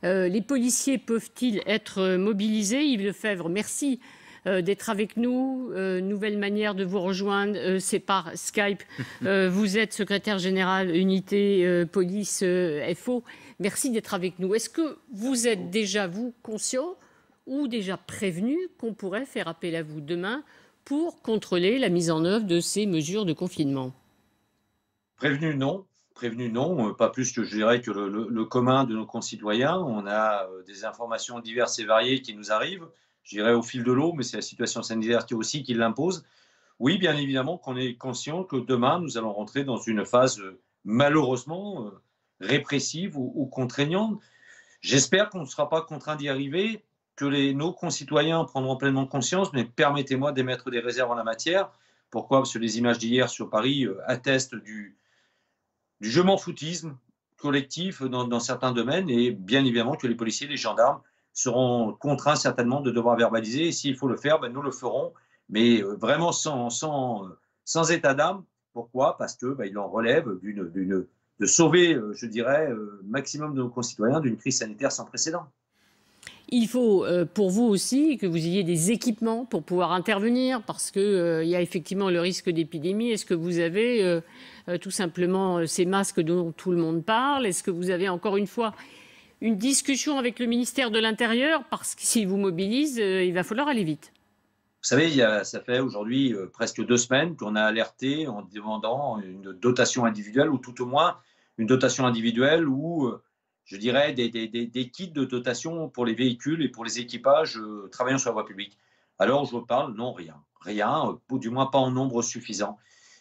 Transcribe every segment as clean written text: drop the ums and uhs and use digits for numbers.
Les policiers peuvent-ils être mobilisés? Yves Lefebvre, merci d'être avec nous. Nouvelle manière de vous rejoindre, c'est par Skype. Vous êtes secrétaire général unité police FO. Merci d'être avec nous. Est-ce que vous êtes déjà, vous, conscient ou déjà prévenu qu'on pourrait faire appel à vous demain pour contrôler la mise en œuvre de ces mesures de confinement? Prévenu, non. Prévenu, non. Pas plus que je dirais que le commun de nos concitoyens. On a des informations diverses et variées qui nous arrivent. Je dirais au fil de l'eau, mais c'est la situation sanitaire qui l'impose. Oui, bien évidemment qu'on est conscient que demain, nous allons rentrer dans une phase malheureusement répressive ou contraignante. J'espère qu'on ne sera pas contraint d'y arriver, que nos concitoyens prendront pleinement conscience, mais permettez-moi d'émettre des réserves en la matière. Pourquoi? Parce que les images d'hier sur Paris attestent du je m'en foutisme collectif dans certains domaines, et bien évidemment que les policiers, les gendarmes seront contraints certainement de devoir verbaliser, et s'il faut le faire, ben, nous le ferons, mais vraiment sans état d'âme. Pourquoi? Parce que il en relève de sauver, je dirais, maximum de nos concitoyens d'une crise sanitaire sans précédent. Il faut, pour vous aussi, que vous ayez des équipements pour pouvoir intervenir, parce qu'il y a effectivement le risque d'épidémie. Est-ce que vous avez tout simplement ces masques dont tout le monde parle? Est-ce que vous avez, encore une fois, une discussion avec le ministère de l'Intérieur? Parce que s'il vous mobilise, il va falloir aller vite. Vous savez, ça fait aujourd'hui presque 2 semaines qu'on a alerté en demandant une dotation individuelle, ou tout au moins une dotation individuelle ou je dirais des kits de dotation pour les véhicules et pour les équipages travaillant sur la voie publique. Alors je parle, non, rien, ou du moins pas en nombre suffisant.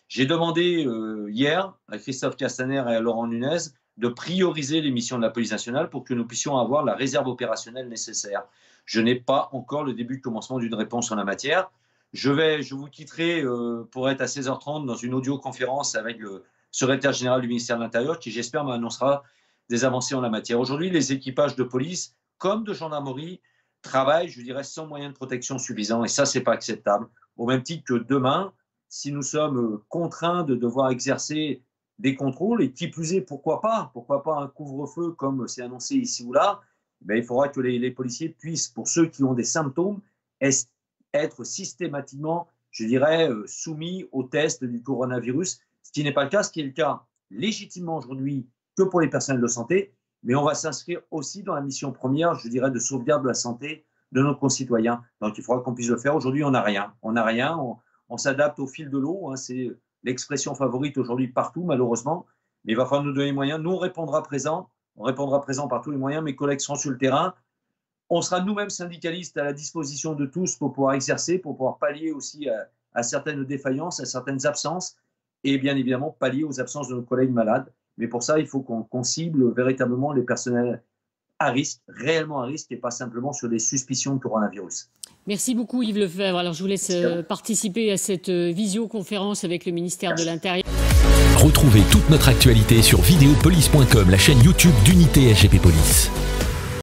J'ai demandé hier à Christophe Castaner et à Laurent Nunez de prioriser les missions de la police nationale pour que nous puissions avoir la réserve opérationnelle nécessaire. Je n'ai pas encore le début de commencement d'une réponse en la matière. Je vous quitterai pour être à 16h30 dans une audioconférence avec le secrétaire général du ministère de l'Intérieur qui, j'espère, m'annoncera des avancées en la matière. Aujourd'hui, les équipages de police comme de gendarmerie travaillent, je dirais, sans moyens de protection suffisants. Et ça, ce n'est pas acceptable. Au même titre que demain, si nous sommes contraints de devoir exercer des contrôles, et qui plus est, pourquoi pas un couvre-feu comme c'est annoncé ici ou là, il faudra que les policiers puissent, pour ceux qui ont des symptômes, être systématiquement, je dirais, soumis au test du coronavirus, ce qui n'est pas le cas, ce qui est le cas légitimement aujourd'hui que pour les personnels de santé, mais on va s'inscrire aussi dans la mission première, je dirais, de sauvegarde de la santé de nos concitoyens. Donc il faudra qu'on puisse le faire. Aujourd'hui, on n'a rien. On s'adapte au fil de l'eau, hein, c'est l'expression favorite aujourd'hui partout, malheureusement, mais il va falloir nous donner les moyens. Nous, on répondra présent par tous les moyens. Mes collègues seront sur le terrain. On sera nous-mêmes syndicalistes à la disposition de tous pour pouvoir exercer, pour pouvoir pallier aussi à certaines défaillances, à certaines absences, et bien évidemment pallier aux absences de nos collègues malades. Mais pour ça, il faut qu'on cible véritablement les personnels à risque, réellement à risque, et pas simplement sur des suspicions de coronavirus. Merci beaucoup Yves Lefebvre. Alors je vous laisse participer à cette visioconférence avec le ministère de l'Intérieur. Retrouvez toute notre actualité sur videopolice.com, la chaîne YouTube d'Unité SGP Police.